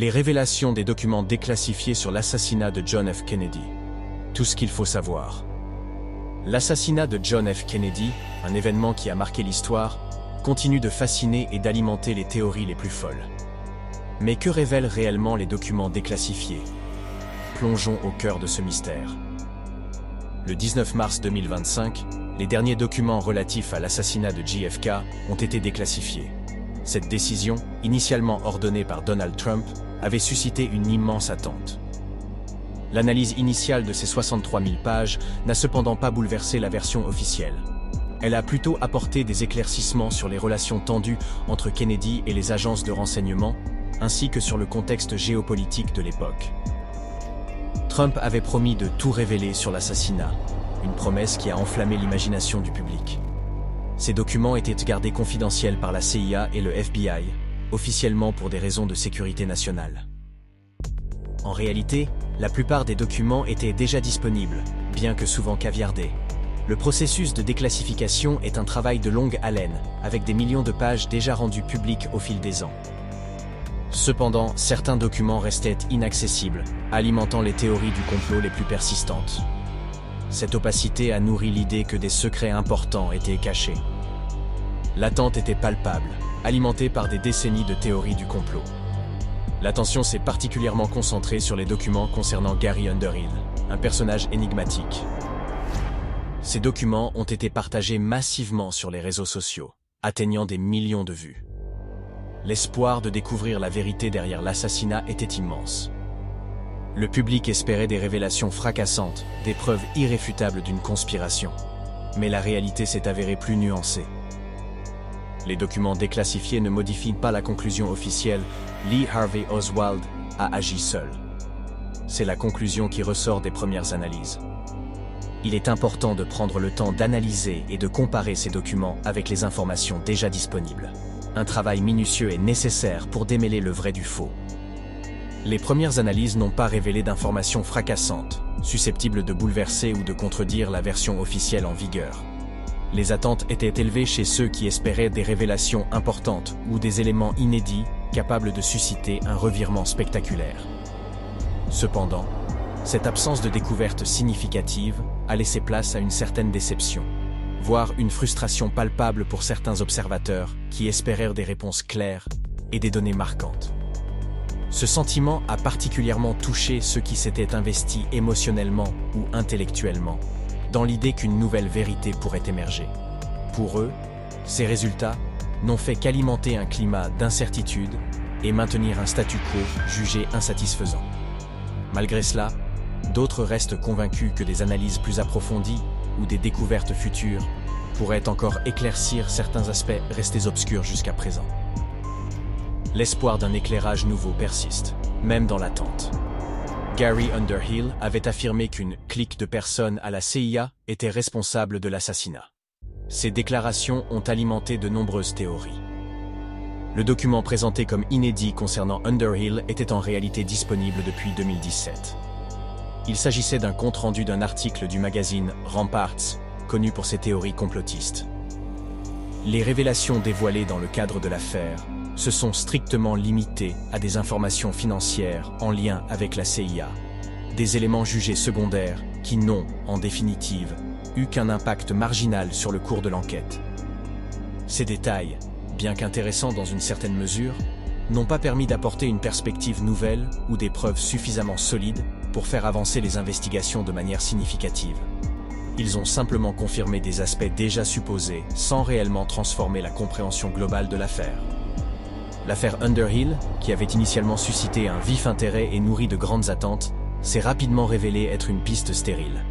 Les révélations des documents déclassifiés sur l'assassinat de John F. Kennedy. Tout ce qu'il faut savoir. L'assassinat de John F. Kennedy, un événement qui a marqué l'histoire, continue de fasciner et d'alimenter les théories les plus folles. Mais que révèlent réellement les documents déclassifiés? Plongeons au cœur de ce mystère. Le 19 mars 2025, les derniers documents relatifs à l'assassinat de JFK ont été déclassifiés. Cette décision, initialement ordonnée par Donald Trump, avait suscité une immense attente. L'analyse initiale de ces 63 000 pages n'a cependant pas bouleversé la version officielle. Elle a plutôt apporté des éclaircissements sur les relations tendues entre Kennedy et les agences de renseignement, ainsi que sur le contexte géopolitique de l'époque. Trump avait promis de tout révéler sur l'assassinat, une promesse qui a enflammé l'imagination du public. Ces documents étaient gardés confidentiels par la CIA et le FBI, officiellement pour des raisons de sécurité nationale. En réalité, la plupart des documents étaient déjà disponibles, bien que souvent caviardés. Le processus de déclassification est un travail de longue haleine, avec des millions de pages déjà rendues publiques au fil des ans. Cependant, certains documents restaient inaccessibles, alimentant les théories du complot les plus persistantes. Cette opacité a nourri l'idée que des secrets importants étaient cachés. L'attente était palpable, alimentée par des décennies de théories du complot. L'attention s'est particulièrement concentrée sur les documents concernant Gary Underhill, un personnage énigmatique. Ces documents ont été partagés massivement sur les réseaux sociaux, atteignant des millions de vues. L'espoir de découvrir la vérité derrière l'assassinat était immense. Le public espérait des révélations fracassantes, des preuves irréfutables d'une conspiration. Mais la réalité s'est avérée plus nuancée. Les documents déclassifiés ne modifient pas la conclusion officielle. Lee Harvey Oswald a agi seul. C'est la conclusion qui ressort des premières analyses. Il est important de prendre le temps d'analyser et de comparer ces documents avec les informations déjà disponibles. Un travail minutieux est nécessaire pour démêler le vrai du faux. Les premières analyses n'ont pas révélé d'informations fracassantes, susceptibles de bouleverser ou de contredire la version officielle en vigueur. Les attentes étaient élevées chez ceux qui espéraient des révélations importantes ou des éléments inédits capables de susciter un revirement spectaculaire. Cependant, cette absence de découverte significative a laissé place à une certaine déception, voire une frustration palpable pour certains observateurs qui espérèrent des réponses claires et des données marquantes. Ce sentiment a particulièrement touché ceux qui s'étaient investis émotionnellement ou intellectuellement dans l'idée qu'une nouvelle vérité pourrait émerger. Pour eux, ces résultats n'ont fait qu'alimenter un climat d'incertitude et maintenir un statu quo jugé insatisfaisant. Malgré cela, d'autres restent convaincus que des analyses plus approfondies ou des découvertes futures pourraient encore éclaircir certains aspects restés obscurs jusqu'à présent. L'espoir d'un éclairage nouveau persiste, même dans l'attente. Gary Underhill avait affirmé qu'une clique de personnes à la CIA était responsable de l'assassinat. Ces déclarations ont alimenté de nombreuses théories. Le document présenté comme inédit concernant Underhill était en réalité disponible depuis 2017. Il s'agissait d'un compte-rendu d'un article du magazine Ramparts, connu pour ses théories complotistes. Les révélations dévoilées dans le cadre de l'affaire se sont strictement limitées à des informations financières en lien avec la CIA, des éléments jugés secondaires qui n'ont, en définitive, eu qu'un impact marginal sur le cours de l'enquête. Ces détails, bien qu'intéressants dans une certaine mesure, n'ont pas permis d'apporter une perspective nouvelle ou des preuves suffisamment solides pour faire avancer les investigations de manière significative. Ils ont simplement confirmé des aspects déjà supposés sans réellement transformer la compréhension globale de l'affaire. L'affaire Underhill, qui avait initialement suscité un vif intérêt et nourri de grandes attentes, s'est rapidement révélée être une piste stérile.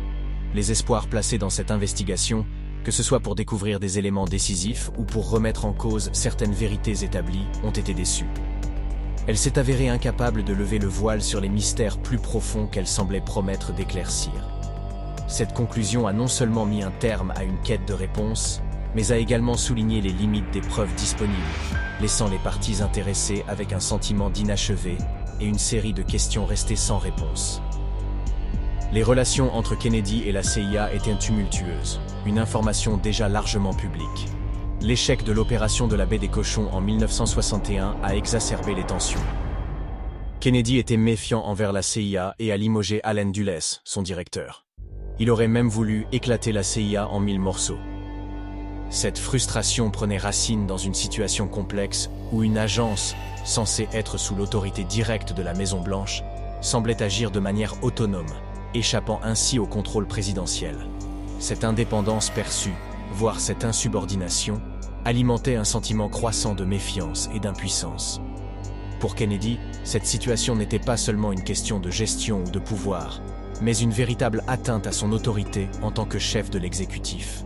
Les espoirs placés dans cette investigation, que ce soit pour découvrir des éléments décisifs ou pour remettre en cause certaines vérités établies, ont été déçus. Elle s'est avérée incapable de lever le voile sur les mystères plus profonds qu'elle semblait promettre d'éclaircir. Cette conclusion a non seulement mis un terme à une quête de réponses, mais a également souligné les limites des preuves disponibles, laissant les parties intéressées avec un sentiment d'inachevé et une série de questions restées sans réponse. Les relations entre Kennedy et la CIA étaient tumultueuses, une information déjà largement publique. L'échec de l'opération de la baie des Cochons en 1961 a exacerbé les tensions. Kennedy était méfiant envers la CIA et a limogé Allen Dulles, son directeur. Il aurait même voulu éclater la CIA en 1000 morceaux. Cette frustration prenait racine dans une situation complexe où une agence, censée être sous l'autorité directe de la Maison-Blanche, semblait agir de manière autonome, échappant ainsi au contrôle présidentiel. Cette indépendance perçue, voire cette insubordination, alimentait un sentiment croissant de méfiance et d'impuissance. Pour Kennedy, cette situation n'était pas seulement une question de gestion ou de pouvoir, mais une véritable atteinte à son autorité en tant que chef de l'exécutif.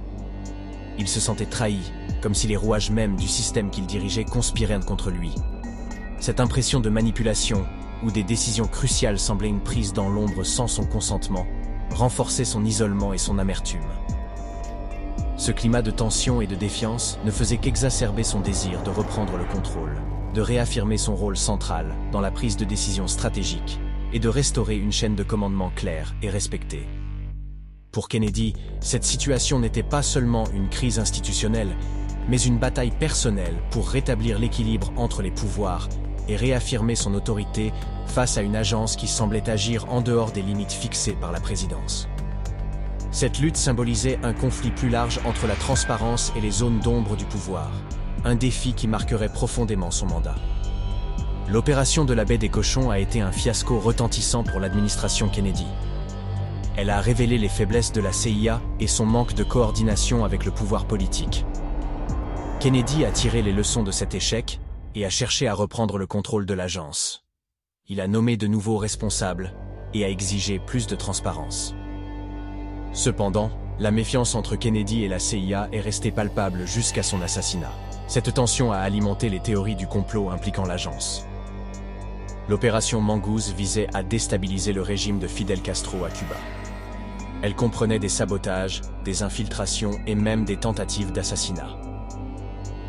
Il se sentait trahi, comme si les rouages mêmes du système qu'il dirigeait conspiraient contre lui. Cette impression de manipulation, où des décisions cruciales semblaient une prise dans l'ombre sans son consentement, renforçait son isolement et son amertume. Ce climat de tension et de défiance ne faisait qu'exacerber son désir de reprendre le contrôle, de réaffirmer son rôle central dans la prise de décisions stratégiques et de restaurer une chaîne de commandement claire et respectée. Pour Kennedy, cette situation n'était pas seulement une crise institutionnelle, mais une bataille personnelle pour rétablir l'équilibre entre les pouvoirs et réaffirmer son autorité face à une agence qui semblait agir en dehors des limites fixées par la présidence. Cette lutte symbolisait un conflit plus large entre la transparence et les zones d'ombre du pouvoir, un défi qui marquerait profondément son mandat. L'opération de la baie des Cochons a été un fiasco retentissant pour l'administration Kennedy. Elle a révélé les faiblesses de la CIA et son manque de coordination avec le pouvoir politique. Kennedy a tiré les leçons de cet échec et a cherché à reprendre le contrôle de l'agence. Il a nommé de nouveaux responsables et a exigé plus de transparence. Cependant, la méfiance entre Kennedy et la CIA est restée palpable jusqu'à son assassinat. Cette tension a alimenté les théories du complot impliquant l'agence. L'opération Mongoose visait à déstabiliser le régime de Fidel Castro à Cuba. Elle comprenait des sabotages, des infiltrations et même des tentatives d'assassinat.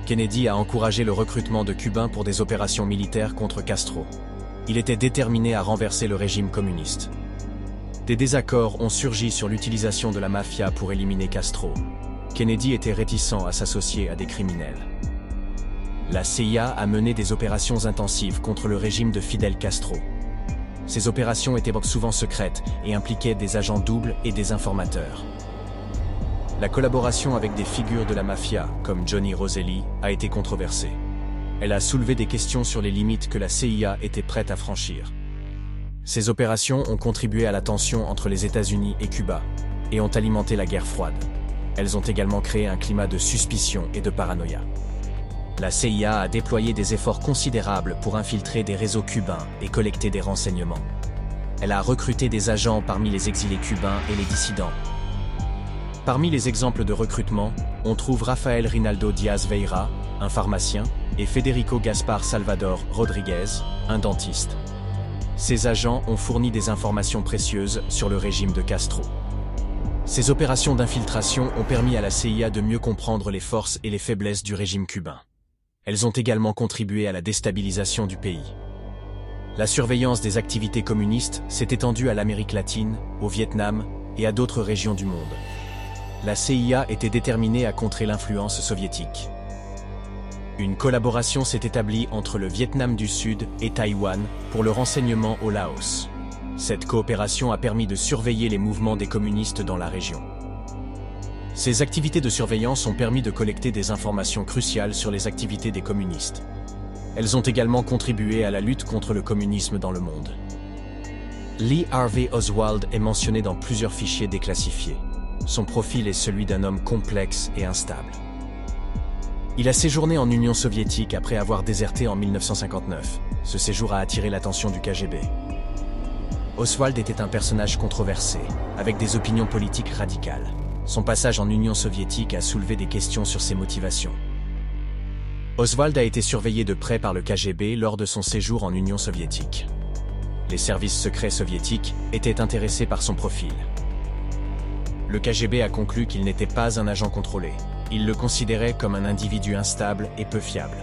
Kennedy a encouragé le recrutement de Cubains pour des opérations militaires contre Castro. Il était déterminé à renverser le régime communiste. Des désaccords ont surgi sur l'utilisation de la mafia pour éliminer Castro. Kennedy était réticent à s'associer à des criminels. La CIA a mené des opérations intensives contre le régime de Fidel Castro. Ces opérations étaient souvent secrètes et impliquaient des agents doubles et des informateurs. La collaboration avec des figures de la mafia, comme Johnny Roselli, a été controversée. Elle a soulevé des questions sur les limites que la CIA était prête à franchir. Ces opérations ont contribué à la tension entre les États-Unis et Cuba, et ont alimenté la guerre froide. Elles ont également créé un climat de suspicion et de paranoïa. La CIA a déployé des efforts considérables pour infiltrer des réseaux cubains et collecter des renseignements. Elle a recruté des agents parmi les exilés cubains et les dissidents. Parmi les exemples de recrutement, on trouve Rafael Rinaldo Diaz Veyra, un pharmacien, et Federico Gaspar Salvador Rodriguez, un dentiste. Ces agents ont fourni des informations précieuses sur le régime de Castro. Ces opérations d'infiltration ont permis à la CIA de mieux comprendre les forces et les faiblesses du régime cubain. Elles ont également contribué à la déstabilisation du pays. La surveillance des activités communistes s'est étendue à l'Amérique latine, au Vietnam et à d'autres régions du monde. La CIA était déterminée à contrer l'influence soviétique. Une collaboration s'est établie entre le Vietnam du Sud et Taïwan pour le renseignement au Laos. Cette coopération a permis de surveiller les mouvements des communistes dans la région. Ces activités de surveillance ont permis de collecter des informations cruciales sur les activités des communistes. Elles ont également contribué à la lutte contre le communisme dans le monde. Lee Harvey Oswald est mentionné dans plusieurs fichiers déclassifiés. Son profil est celui d'un homme complexe et instable. Il a séjourné en Union soviétique après avoir déserté en 1959. Ce séjour a attiré l'attention du KGB. Oswald était un personnage controversé, avec des opinions politiques radicales. Son passage en Union soviétique a soulevé des questions sur ses motivations. Oswald a été surveillé de près par le KGB lors de son séjour en Union soviétique. Les services secrets soviétiques étaient intéressés par son profil. Le KGB a conclu qu'il n'était pas un agent contrôlé. Il le considérait comme un individu instable et peu fiable.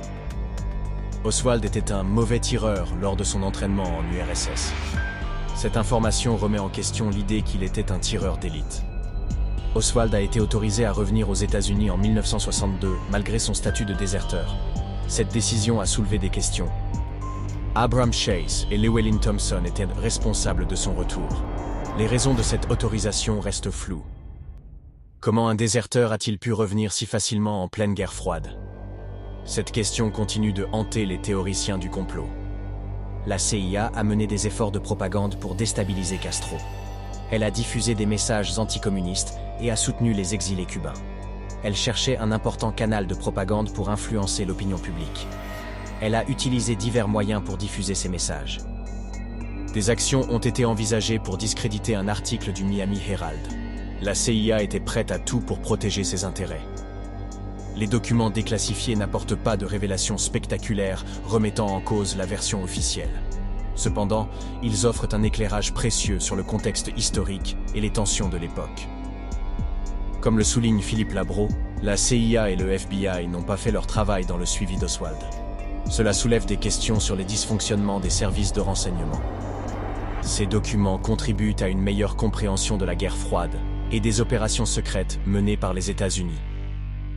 Oswald était un mauvais tireur lors de son entraînement en URSS. Cette information remet en question l'idée qu'il était un tireur d'élite. Oswald a été autorisé à revenir aux États-Unis en 1962, malgré son statut de déserteur. Cette décision a soulevé des questions. Abraham Chase et Llewellyn Thompson étaient responsables de son retour. Les raisons de cette autorisation restent floues. Comment un déserteur a-t-il pu revenir si facilement en pleine guerre froide? Cette question continue de hanter les théoriciens du complot. La CIA a mené des efforts de propagande pour déstabiliser Castro. Elle a diffusé des messages anticommunistes et a soutenu les exilés cubains. Elle cherchait un important canal de propagande pour influencer l'opinion publique. Elle a utilisé divers moyens pour diffuser ces messages. Des actions ont été envisagées pour discréditer un article du Miami Herald. La CIA était prête à tout pour protéger ses intérêts. Les documents déclassifiés n'apportent pas de révélations spectaculaires remettant en cause la version officielle. Cependant, ils offrent un éclairage précieux sur le contexte historique et les tensions de l'époque. Comme le souligne Philippe Labro, la CIA et le FBI n'ont pas fait leur travail dans le suivi d'Oswald. Cela soulève des questions sur les dysfonctionnements des services de renseignement. Ces documents contribuent à une meilleure compréhension de la guerre froide et des opérations secrètes menées par les États-Unis.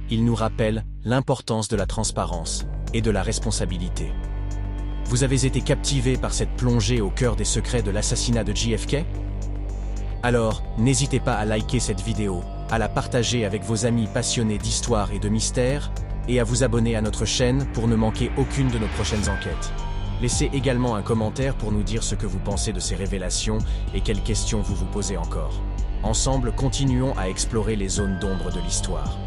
Ils nous rappellent l'importance de la transparence et de la responsabilité. Vous avez été captivé par cette plongée au cœur des secrets de l'assassinat de JFK? Alors, n'hésitez pas à liker cette vidéo, à la partager avec vos amis passionnés d'histoire et de mystère, et à vous abonner à notre chaîne pour ne manquer aucune de nos prochaines enquêtes. Laissez également un commentaire pour nous dire ce que vous pensez de ces révélations et quelles questions vous vous posez encore. Ensemble, continuons à explorer les zones d'ombre de l'histoire.